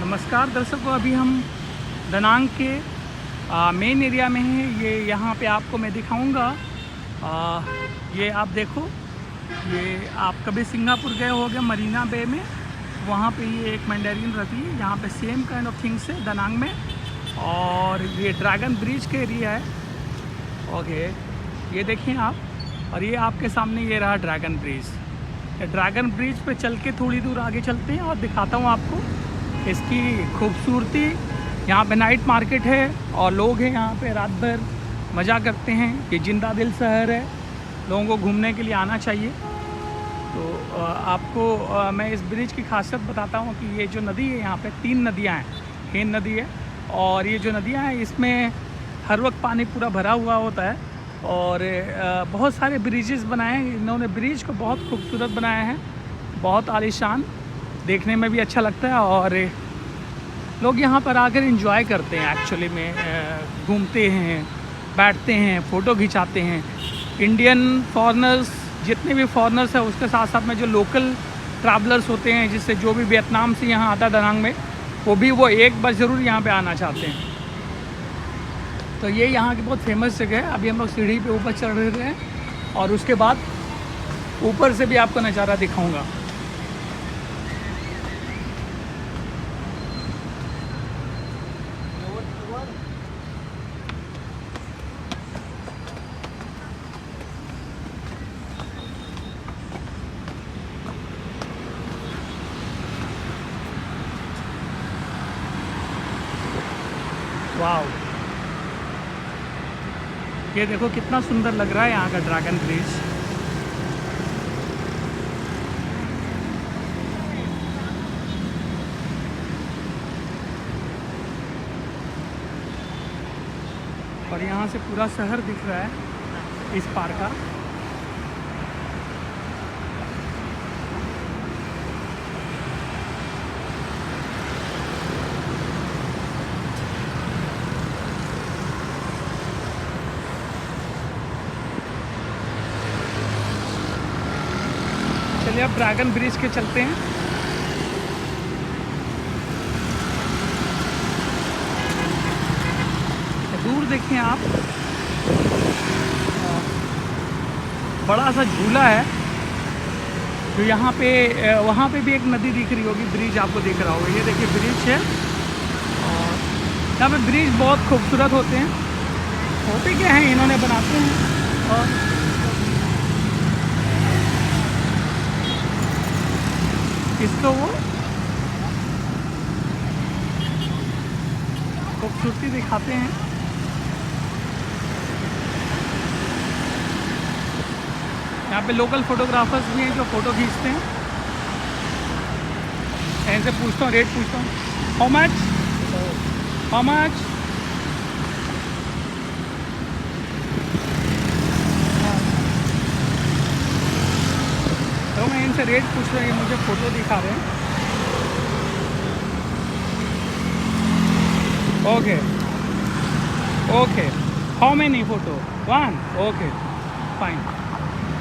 नमस्कार दर्शकों, अभी हम दनांग के मेन एरिया में हैं। ये यहाँ पे आपको मैं दिखाऊंगा। ये आप देखो, ये आप कभी सिंगापुर गए होगे मरीना बे में, वहाँ पे ये एक मैंडेरिन रहती है। यहाँ पे सेम काइंड ऑफ थिंग्स है दनांग में। और ये ड्रैगन ब्रिज के एरिया है। ओके, ये देखिए आप, और ये आपके सामने ये रहा ड्रैगन ब्रिज। ड्रैगन ब्रिज पे चल के थोड़ी दूर आगे चलते हैं और दिखाता हूँ आपको इसकी खूबसूरती। यहाँ पे नाइट मार्केट है और लोग हैं यहाँ पे रात भर मज़ा करते हैं। ये जिंदा दिल शहर है, लोगों को घूमने के लिए आना चाहिए। तो आपको मैं इस ब्रिज की खासियत बताता हूँ कि ये जो नदी है, यहाँ पे 3 नदियाँ हैं। हेन नदी है, और ये जो नदियाँ हैं इसमें हर वक्त पानी पूरा भरा हुआ होता है। और बहुत सारे ब्रिजेस बनाए हैं इन्होंने। ब्रिज को बहुत खूबसूरत बनाया है, बहुत आलीशान, देखने में भी अच्छा लगता है। और लोग यहाँ पर आकर एंजॉय करते हैं। एक्चुअली में घूमते हैं, बैठते हैं, फ़ोटो खिंचाते हैं। इंडियन फॉरेनर्स, जितने भी फॉरेनर्स हैं, उसके साथ साथ में जो लोकल ट्रैवलर्स होते हैं, जिससे जो भी वियतनाम से यहाँ आता है दनांग में, वो एक बार ज़रूर यहाँ पे आना चाहते हैं। तो ये यहाँ की बहुत फेमस जगह है। अभी हम लोग सीढ़ी पे ऊपर चढ़ रहे हैं और उसके बाद ऊपर से भी आपको नज़ारा दिखाऊंगा। वाह, ये देखो कितना सुंदर लग रहा है यहाँ का ड्रैगन ब्रिज। और यहाँ से पूरा शहर दिख रहा है इस पार का। चलिए अब ड्रैगन ब्रिज के चलते हैं। दूर देखें आप, बड़ा सा झूला है जो यहाँ पे, वहाँ पे भी एक नदी दिख रही होगी, ब्रिज आपको दिख रहा होगा। ये देखिए ब्रिज है, और यहाँ पे ब्रिज बहुत खूबसूरत होते हैं। होते क्या हैं, इन्होंने बनाते हैं और इसको वो खूबसूरती दिखाते हैं। यहाँ पे लोकल फोटोग्राफर्स भी हैं जो फ़ोटो खींचते हैं। इनसे पूछता हूँ, रेट पूछता हूँ, हाउ मच। तो मैं इनसे रेट पूछ रहा हूँ, ये मुझे फ़ोटो दिखा रहे हैं। Okay, how many photo, 1, okay fine.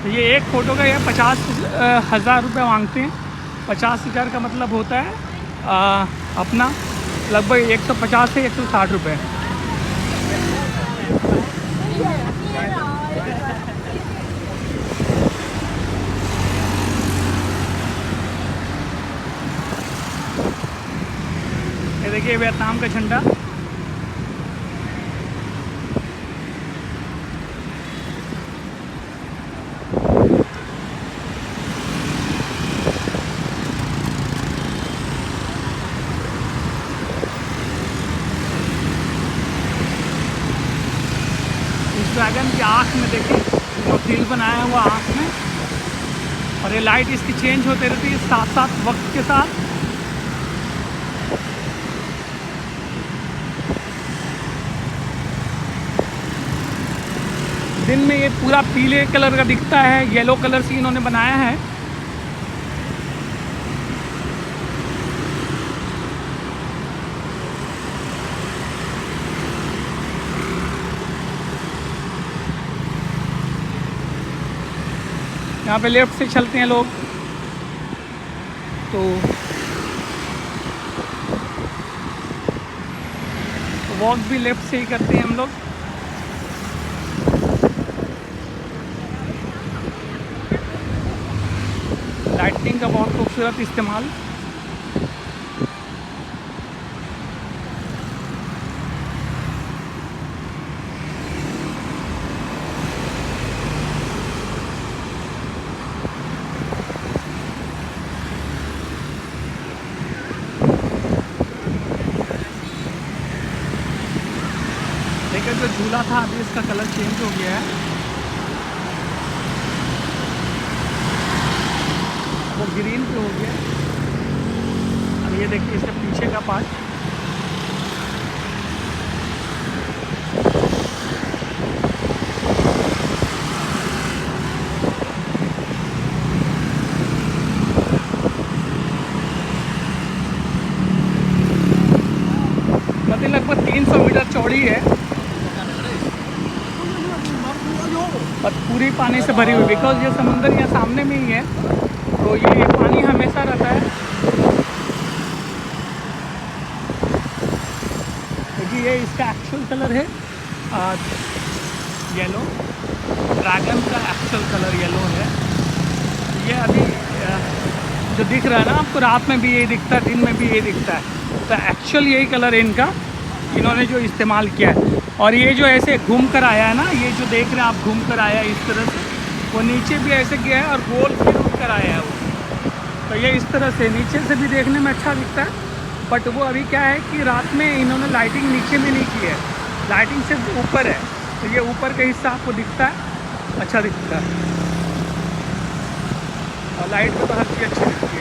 तो ये एक फ़ोटो का ये 50,000 रुपये मांगते हैं। 50,000 का मतलब होता है अपना लगभग 150 से 160 रुपये। ये देखिए वियतनाम का झंडा। ड्रैगन की आँख में देखिए जो तिल बनाया हुआ आँख में, और ये लाइट इसकी चेंज होते रहती है साथ साथ वक्त के साथ। दिन में ये पूरा पीले कलर का दिखता है, येलो कलर से इन्होंने बनाया है। यहाँ पे लेफ़्ट से चलते हैं लोग तो वॉक भी लेफ़्ट से ही करते हैं हम लोग। लाइटिंग का बहुत खूबसूरत इस्तेमाल। देखिए जो झूला था अभी इसका कलर चेंज हो गया है, वो ग्रीन पे हो गया। और ये देखिए इसके पीछे का पार्ट, नदी लगभग 300 मीटर चौड़ी है और पूरी पानी से भरी हुई, बिकॉज ये समुंदर यहाँ सामने में ही है, तो ये पानी हमेशा रहता है। क्योंकि ये इसका एक्चुअल कलर है येलो, ड्रैगन का एक्चुअल कलर येलो है। ये अभी जो दिख रहा है ना आपको, रात में भी यही दिखता है, दिन में भी यही दिखता है, तो एक्चुअल यही कलर है इनका, इन्होंने जो इस्तेमाल किया है। और ये जो ऐसे घूम कर आया है ना, ये जो देख रहे हैं आप घूम कर आया है इस तरह से, वो नीचे भी ऐसे गया है और गोल फिर कर आया है वो, तो ये इस तरह से नीचे से भी देखने में अच्छा दिखता है। बट वो अभी क्या है कि रात में इन्होंने लाइटिंग नीचे में नहीं की है, लाइटिंग सिर्फ ऊपर है, तो ये ऊपर का हिस्सा आपको दिखता है, अच्छा दिखता है। और लाइट में तो हर चीज़ अच्छी दिखती है।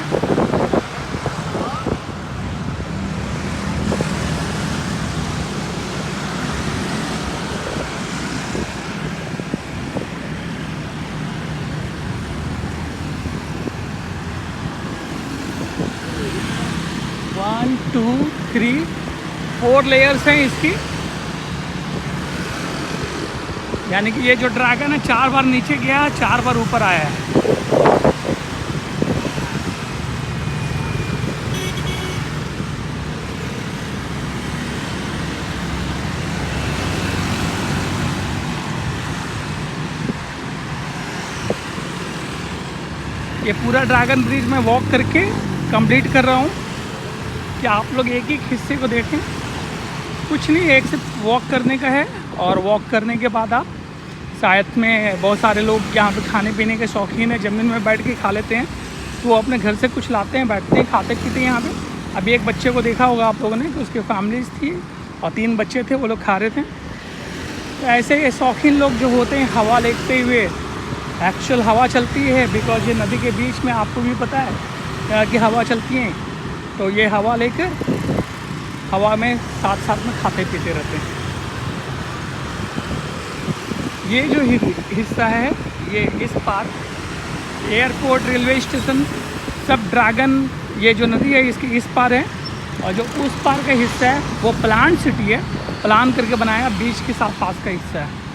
1 2 3 4 लेयर्स हैं इसकी, यानी कि ये जो ड्रैगन है 4 बार नीचे गया, 4 बार ऊपर आया है। ये पूरा ड्रैगन ब्रिज में वॉक करके कंप्लीट कर रहा हूँ कि आप लोग एक एक हिस्से को देखें। कुछ नहीं, एक सिर्फ वॉक करने का है, और वॉक करने के बाद आप शायद में बहुत सारे लोग यहाँ पे खाने पीने के शौकीन हैं, ज़मीन में बैठ के खा लेते हैं, तो वो अपने घर से कुछ लाते हैं, बैठते हैं, खाते पीते हैं यहाँ पे। अभी एक बच्चे को देखा होगा आप लोगों ने कि उसकी फैमिलीज थी और 3 बच्चे थे, वो लोग खा रहे थे। तो ऐसे ये शौकीन लोग जो होते हैं हवा लेते हुए, एक्चुअल हवा चलती है, बिकॉज ये नदी के बीच में आपको भी पता है कि हवा चलती है, तो ये हवा लेकर हवा में साथ साथ में खाते पीते रहते हैं। ये जो हिस्सा है, ये इस पार एयरपोर्ट, रेलवे स्टेशन, सब ड्रैगन, ये जो नदी है इसकी इस पार है, और जो उस पार का हिस्सा है वो प्लांट सिटी है, प्लान करके बनाया, बीच के साथ पास का हिस्सा है।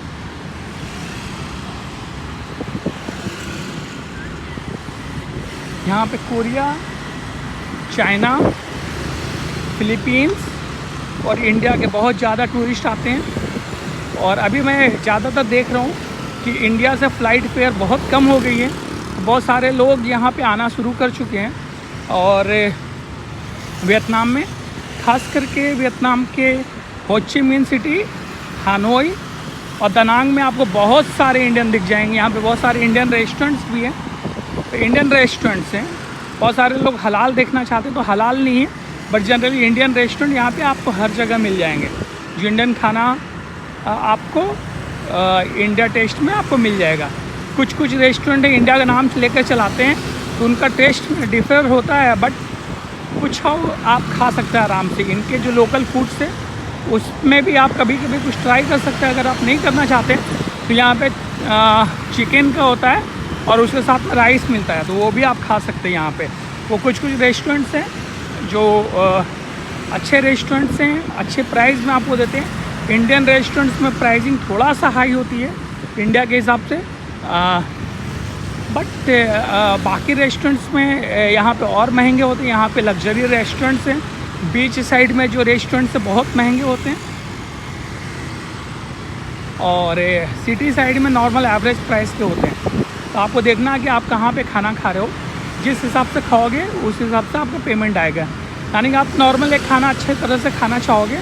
यहाँ पे कोरिया, चाइना, फिलीपींस और इंडिया के बहुत ज़्यादा टूरिस्ट आते हैं। और अभी मैं ज़्यादातर देख रहा हूँ कि इंडिया से फ़्लाइट फेयर बहुत कम हो गई है, बहुत सारे लोग यहाँ पे आना शुरू कर चुके हैं। और वियतनाम में, ख़ास करके वियतनाम के हो ची मिन सिटी, हानोई और दानांग में आपको बहुत सारे इंडियन दिख जाएंगे। यहाँ पे बहुत सारे इंडियन रेस्टोरेंट्स भी हैं, तो इंडियन रेस्टोरेंट्स हैं। बहुत सारे लोग हलाल देखना चाहते हैं, तो हलाल नहीं है, बट जनरली इंडियन रेस्टोरेंट यहाँ पे आपको हर जगह मिल जाएंगे। जो इंडियन खाना आपको इंडिया टेस्ट में आपको मिल जाएगा। कुछ कुछ रेस्टोरेंट इंडिया का नाम लेकर चलाते हैं, तो उनका टेस्ट डिफर होता है, बट कुछ आप खा सकते हैं आराम से। इनके जो लोकल फूड्स है उसमें भी आप कभी कभी कुछ ट्राई कर सकते हैं। अगर आप नहीं करना चाहते तो यहाँ पे चिकन का होता है और उसके साथ में राइस मिलता है, तो वो भी आप खा सकते हैं यहाँ पे। वो कुछ कुछ रेस्टोरेंट्स हैं जो अच्छे रेस्टोरेंट्स हैं, अच्छे प्राइस में आपको देते हैं। इंडियन रेस्टोरेंट्स में प्राइसिंग थोड़ा सा हाई होती है इंडिया के हिसाब से, बट बाकी रेस्टोरेंट्स में यहाँ पे और महंगे होते हैं। यहाँ पे लग्जरी रेस्टोरेंट्स हैं, बीच साइड में जो रेस्टोरेंट्स हैं बहुत महंगे होते हैं। और सिटी साइड में नॉर्मल एवरेज प्राइस के होते हैं। तो आपको देखना है कि आप कहाँ पे खाना खा रहे हो, जिस हिसाब से खाओगे उस हिसाब से आपको पेमेंट आएगा। यानी कि आप नॉर्मल एक खाना अच्छे तरह से खाना चाहोगे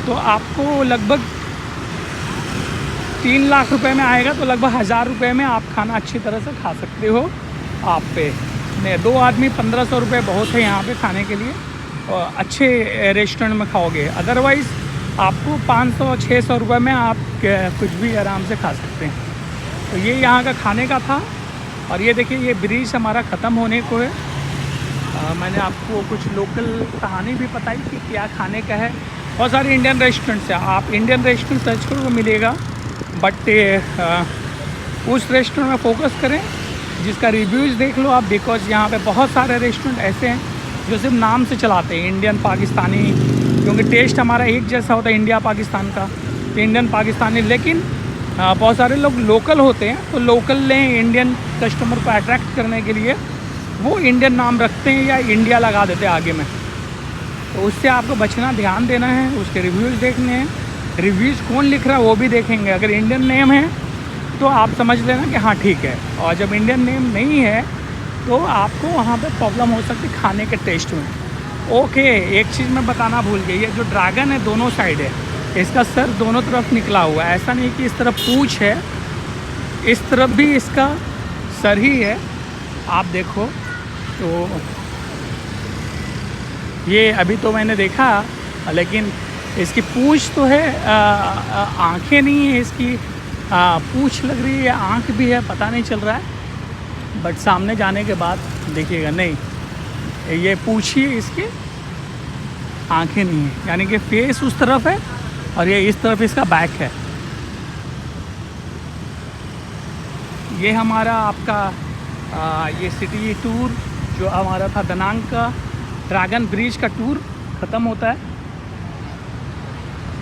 तो आपको लगभग 3 लाख रुपए में आएगा, तो लगभग 1000 रुपये में आप खाना अच्छी तरह से खा सकते हो। आप पे 2 आदमी 1500 रुपये बहुत है यहाँ पे खाने के लिए, और अच्छे रेस्टोरेंट में खाओगे। अदरवाइज़ आपको 500-600 रुपये में आप कुछ भी आराम से खा सकते हैं। तो ये यहाँ का खाने का था। और ये देखिए, ये ब्रिज हमारा ख़त्म होने को है। मैंने आपको कुछ लोकल कहानी भी बताई कि क्या खाने का है। बहुत सारे इंडियन रेस्टोरेंट्स हैं, आप इंडियन रेस्टोरेंट सर्च करो तो मिलेगा, बट उस रेस्टोरेंट में फ़ोकस करें जिसका रिव्यूज़ देख लो आप। बिकॉज़ यहाँ पे बहुत सारे रेस्टोरेंट ऐसे हैं जो सिर्फ नाम से चलाते हैं इंडियन पाकिस्तानी, क्योंकि टेस्ट हमारा एक जैसा होता है इंडिया पाकिस्तान का, तो इंडियन पाकिस्तानी। लेकिन बहुत सारे लोग लोकल होते हैं, तो लोकल ने इंडियन कस्टमर को अट्रैक्ट करने के लिए वो इंडियन नाम रखते हैं या इंडिया लगा देते हैं आगे में। तो उससे आपको बचना, ध्यान देना है, उसके रिव्यूज़ देखने हैं। रिव्यूज़ कौन लिख रहा है वो भी देखेंगे। अगर इंडियन नेम है तो आप समझ लेना कि हाँ ठीक है, और जब इंडियन नेम नहीं है तो आपको वहाँ पे प्रॉब्लम हो सकती है खाने के टेस्ट में। ओके, एक चीज़ मैं बताना भूल गई, ये जो ड्रैगन है दोनों साइड है, इसका सर दोनों तरफ निकला हुआ है। ऐसा नहीं कि इस तरफ पूँछ है, इस तरफ भी इसका सर ही है। आप देखो तो ये अभी तो मैंने देखा, लेकिन इसकी पूँछ तो है, आँखें नहीं है इसकी। पूँछ लग रही है, आँख भी है, पता नहीं चल रहा है। बट सामने जाने के बाद देखिएगा, नहीं ये पूँछ ही है इसकी, आँखें नहीं है। यानी कि फेस उस तरफ है और ये इस तरफ इसका बैक है। ये हमारा आपका ये सिटी टूर जो हमारा था दनांग का ड्रैगन ब्रिज का टूर ख़त्म होता है।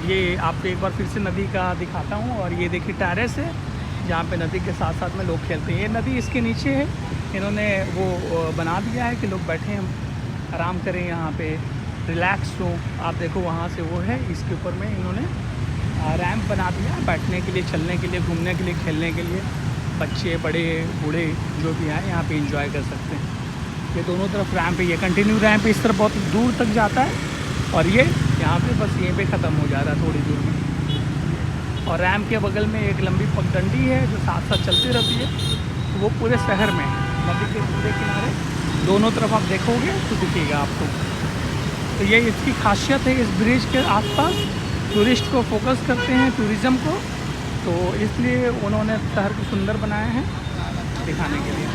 ये आपको एक बार फिर से नदी का दिखाता हूँ। और ये देखिए टेरेस है जहाँ पे नदी के साथ साथ में लोग खेलते हैं। ये नदी इसके नीचे है, इन्होंने वो बना दिया है कि लोग बैठें, आराम करें, यहाँ पे रिलैक्स हो। आप देखो वहाँ से वो है, इसके ऊपर में इन्होंने रैंप बना दिया है बैठने के लिए, चलने के लिए, घूमने के लिए, खेलने के लिए। बच्चे, बड़े, बूढ़े जो भी आए यहाँ पे एंजॉय कर सकते हैं। ये दोनों तरफ रैंप है, ये कंटिन्यू रैंप इस तरफ बहुत दूर तक जाता है, और ये यहाँ पे बस यहीं पे ख़त्म हो जा रहा है थोड़ी दूर में। और रैंप के बगल में एक लंबी पगडंडी है जो साथ साथ चलती रहती है, तो वो पूरे शहर में नदी के पूरे किनारे दोनों तरफ आप देखोगे तो दिखेगा आपको। तो ये इसकी खासियत है, इस ब्रिज के आसपास टूरिस्ट को फोकस करते हैं, टूरिज़्म को, तो इसलिए उन्होंने शहर को सुंदर बनाया है दिखाने के लिए।